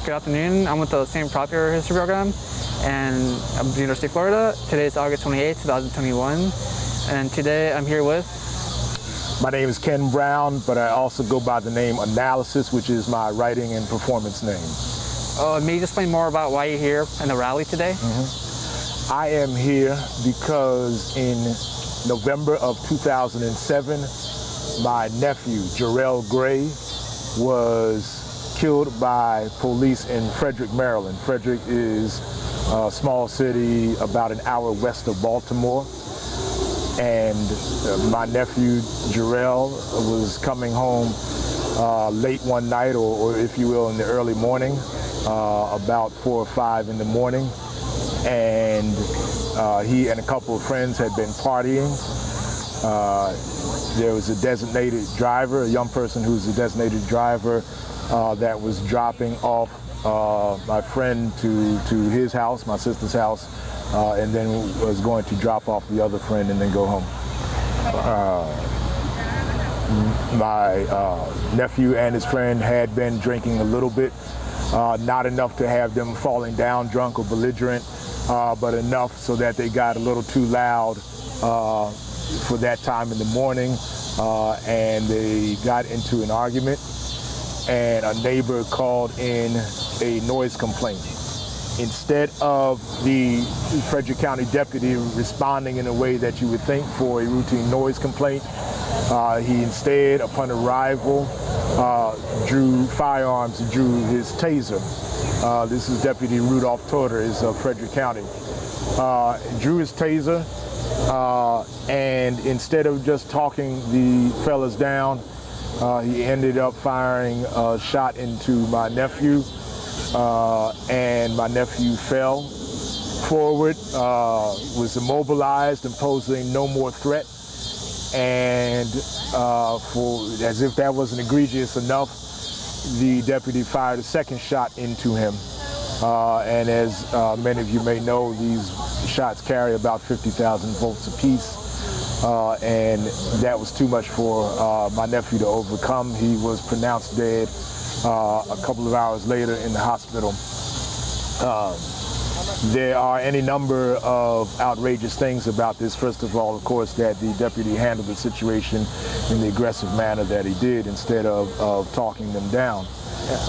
Good afternoon. I'm with the same Prop Year History Program, and I'm at the University of Florida. Today is August 28, 2021, and today I'm here with... My name is Ken Brown, but I also go by the name Analysis, which is my writing and performance name. May you explain more about why you're here in the rally today? I am here because in November of 2007, my nephew, Jarrel Gray, was killed by police in Frederick, Maryland. Frederick is a small city about an hour west of Baltimore. And my nephew, Jarrel, was coming home late one night, or if you will, in the early morning, about 4 or 5 in the morning. And he and a couple of friends had been partying. There was a designated driver, a young person who was a designated driver that was dropping off my friend to his house, my sister's house, and then was going to drop off the other friend and then go home. My nephew and his friend had been drinking a little bit, not enough to have them falling down drunk or belligerent, but enough so that they got a little too loud for that time in the morning, and they got into an argument, and a neighbor called in a noise complaint. Instead of the Frederick County deputy responding in a way that you would think for a routine noise complaint, he instead, upon arrival, drew firearms and drew his taser. This is Deputy Rudolph Toder, is of Frederick County. Drew his taser, and instead of just talking the fellas down, he ended up firing a shot into my nephew, and my nephew fell forward, was immobilized and posing no more threat. And as if that wasn't egregious enough, the deputy fired a second shot into him. And as many of you may know, these shots carry about 50,000 volts apiece. And that was too much for my nephew to overcome. He was pronounced dead a couple of hours later in the hospital. There are any number of outrageous things about this. First of all, of course, that the deputy handled the situation in the aggressive manner that he did, instead of talking them down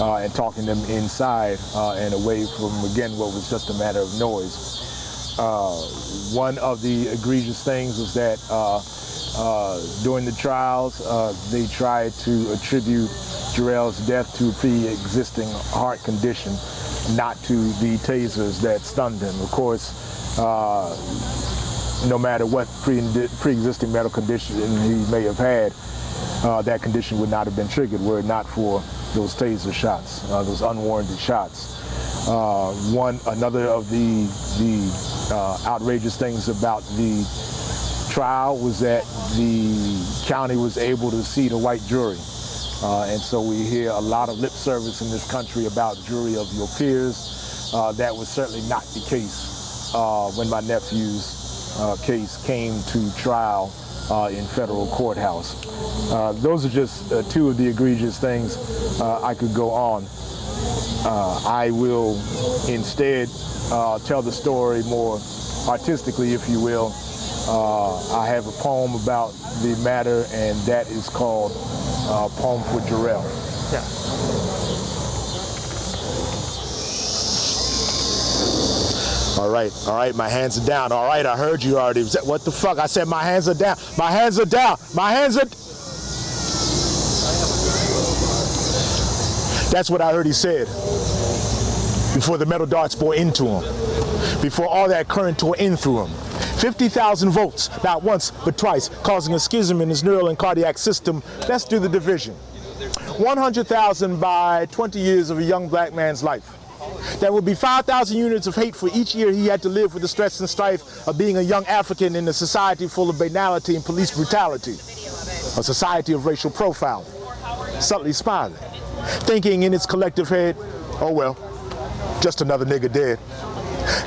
and talking them inside and away from, again, what was just a matter of noise. One of the egregious things was that during the trials, they tried to attribute Jarrel's death to a pre-existing heart condition, not to the tasers that stunned him. Of course, no matter what pre-existing medical condition he may have had, that condition would not have been triggered were it not for those taser shots, those unwarranted shots. Another of the outrageous things about the trial was that the county was able to seat a white jury. And so we hear a lot of lip service in this country about jury of your peers. That was certainly not the case when my nephew's case came to trial in federal courthouse. Those are just two of the egregious things. I could go on. I will instead tell the story more artistically, if you will. I have a poem about the matter, and that is called Poem for Jarrel. Yeah. All right, my hands are down. All right, I heard you already. What the fuck? I said my hands are down. My hands are down. My hands are... That's what I heard he said before the metal darts bore into him, before all that current tore in through him. 50,000 volts, not once but twice, causing a schism in his neural and cardiac system. Let's do the division. 100,000 by 20 years of a young black man's life. That would be 5,000 units of hate for each year he had to live with the stress and strife of being a young African in a society full of banality and police brutality. A society of racial profiling, subtly smiling, thinking in its collective head, oh well, just another nigga dead.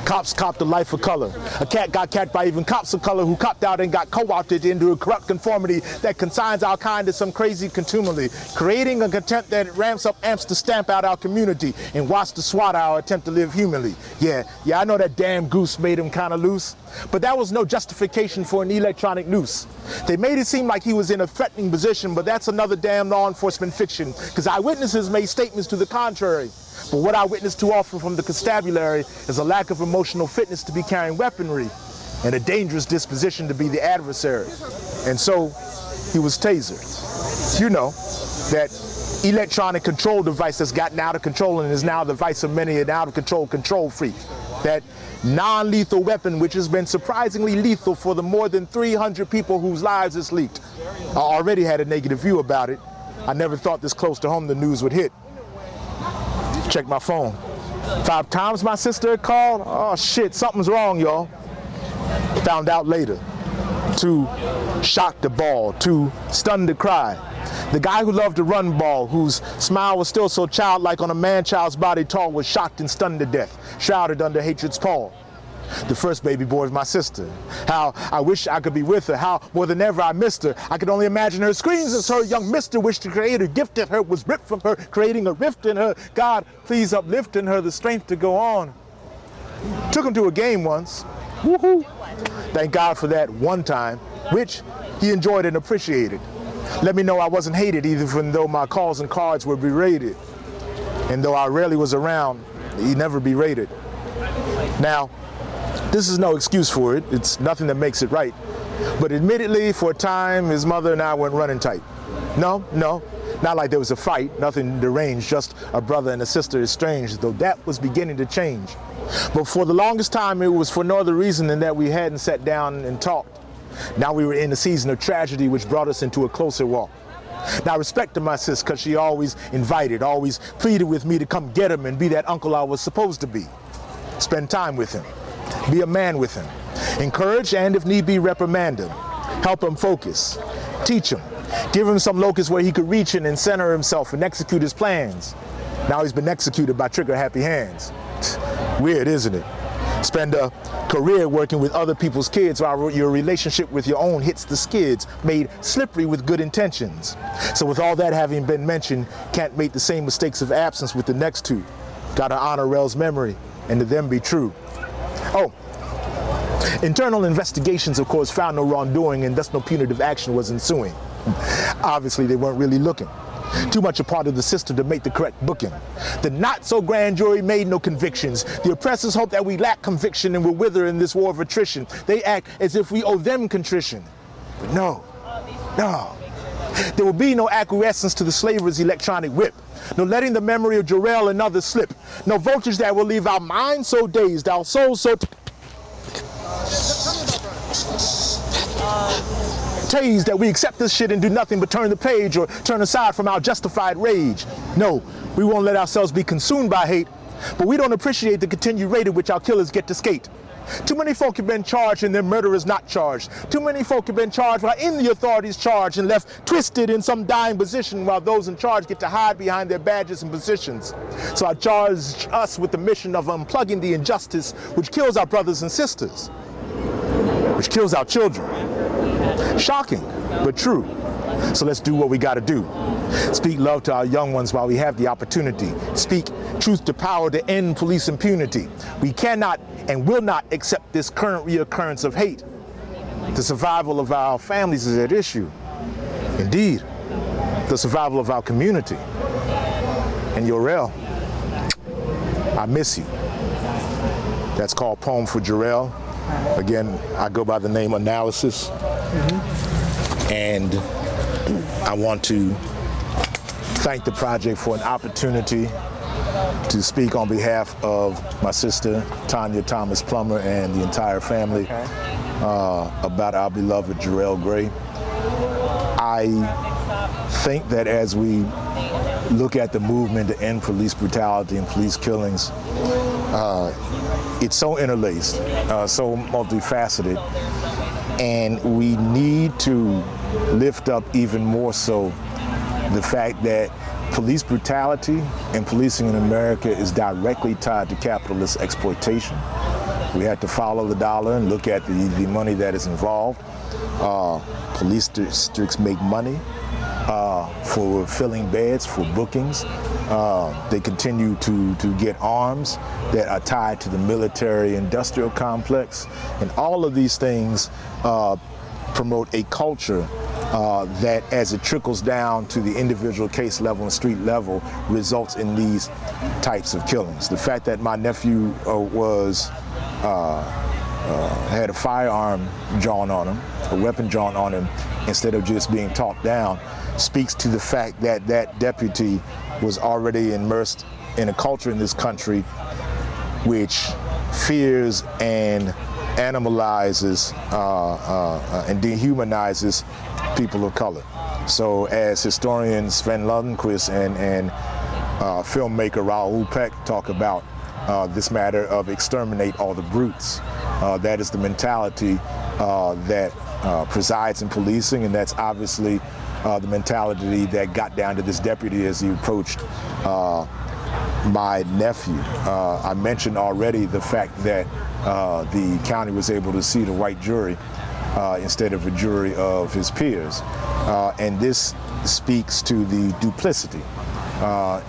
Cops copped a life of color. A cat got capped by even cops of color who copped out and got co-opted into a corrupt conformity that consigns our kind to some crazy contumely, creating a contempt that ramps up amps to stamp out our community and watch to swat our attempt to live humanly. Yeah, I know that damn goose made him kind of loose, but that was no justification for an electronic noose. They made it seem like he was in a threatening position, but that's another damn law enforcement fiction, because eyewitnesses made statements to the contrary. But what I witnessed too often from the constabulary is a lack of emotional fitness to be carrying weaponry and a dangerous disposition to be the adversary. And so he was tasered. You know, that electronic control device that's gotten out of control and is now the vice of many an out-of-control control freak. That non-lethal weapon which has been surprisingly lethal for the more than 300 people whose lives it's leaked. I already had a negative view about it. I never thought this close to home the news would hit. Check my phone. 5 times my sister had called. Oh shit, something's wrong, y'all. Found out later. Too shocked to bawl, too stunned to cry. The guy who loved to run ball, whose smile was still so childlike on a man-child's body tall, was shocked and stunned to death, shrouded under hatred's pall. The first baby boy of my sister. How I wish I could be with her. How more than ever I missed her. I could only imagine her screams as her young mister wished to create a gift that her was ripped from her, creating a rift in her. God, please uplift in her the strength to go on. Took him to a game once. Woohoo! Thank God for that one time, which he enjoyed and appreciated. Let me know I wasn't hated, even though my calls and cards were berated. And though I rarely was around, he'd never be rated. Now, this is no excuse for it. It's nothing that makes it right. But admittedly, for a time, his mother and I went running tight. No, not like there was a fight, nothing deranged, just a brother and a sister estranged, though that was beginning to change. But for the longest time, it was for no other reason than that we hadn't sat down and talked. Now we were in a season of tragedy which brought us into a closer walk. Now I respected my sis because she always invited, always pleaded with me to come get him and be that uncle I was supposed to be. Spend time with him. Be a man with him. Encourage and, if need be, reprimand him. Help him focus. Teach him. Give him some locus where he could reach in and center himself and execute his plans. Now he's been executed by trigger-happy hands. Weird, isn't it? Spend a career working with other people's kids while your relationship with your own hits the skids, made slippery with good intentions. So with all that having been mentioned, can't make the same mistakes of absence with the next two. Gotta honor Rel's memory and to them be true. Oh, internal investigations, of course, found no wrongdoing and thus no punitive action was ensuing. Obviously, they weren't really looking. Too much a part of the system to make the correct booking. The not-so-grand jury made no convictions. The oppressors hope that we lack conviction and will wither in this war of attrition. They act as if we owe them contrition. But no. There will be no acquiescence to the slaver's electronic whip. No letting the memory of Jarrel and others slip. No voltage that will leave our minds so dazed, our souls so tased that we accept this shit and do nothing but turn the page or turn aside from our justified rage. No, we won't let ourselves be consumed by hate, but we don't appreciate the continued rate at which our killers get to skate. Too many folk have been charged and their murderers not charged. Too many folk have been charged while in the authorities charged and left twisted in some dying position while those in charge get to hide behind their badges and positions. So I charge us with the mission of unplugging the injustice which kills our brothers and sisters, which kills our children. Shocking, but true. So let's do what we gotta do. Speak love to our young ones while we have the opportunity. Speak truth to power to end police impunity. We cannot and will not accept this current reoccurrence of hate. The survival of our families is at issue. Indeed, the survival of our community. And Jarrel, I miss you. That's called Poem for Jarrel. Again, I go by the name Analysis. And I want to thank the project for an opportunity to speak on behalf of my sister, Tanya Thomas Plummer, and the entire family about our beloved Jarrel Gray. I think that as we look at the movement to end police brutality and police killings, it's so interlaced, so multifaceted, and we need to lift up even more so the fact that police brutality and policing in America is directly tied to capitalist exploitation. We had to follow the dollar and look at the money that is involved. Police districts make money for filling beds, for bookings. They continue to get arms that are tied to the military-industrial complex. And all of these things promote a culture that, as it trickles down to the individual case level and street level, results in these types of killings. The fact that my nephew had a firearm drawn on him, a weapon drawn on him, instead of just being talked down, speaks to the fact that that deputy was already immersed in a culture in this country which fears and animalizes and dehumanizes people of color. So as historian Sven Lundquist and filmmaker Raoul Peck talk about this matter of exterminate all the brutes, that is the mentality that presides in policing, and that's obviously the mentality that got down to this deputy as he approached my nephew. I mentioned already the fact that the county was able to seat a white jury instead of a jury of his peers. And this speaks to the duplicity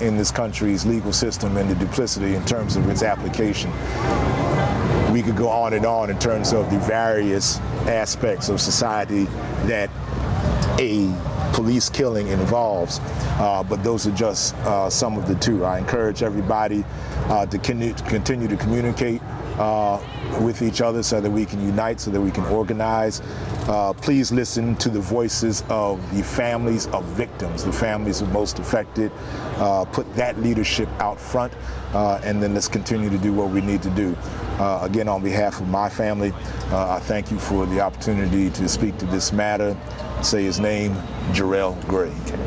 in this country's legal system and the duplicity in terms of its application. We could go on and on in terms of the various aspects of society that a police killing involves, but those are just some of the two. I encourage everybody to continue to communicate with each other so that we can unite, so that we can organize. Please listen to the voices of the families of victims, the families of most affected. Put that leadership out front, and then let's continue to do what we need to do. Again, on behalf of my family, I thank you for the opportunity to speak to this matter. Say his name, Jarrel Gray. Okay.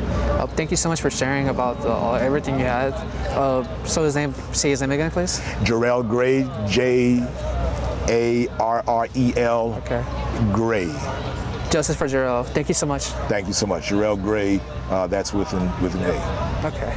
Thank you so much for sharing about everything you had. So his name, say his name again, please. Jarrel Gray, J-A-R-R-E-L, okay. Gray. Justice for Jarrel. Thank you so much. Thank you so much. Jarrel Gray, that's with an A. Okay.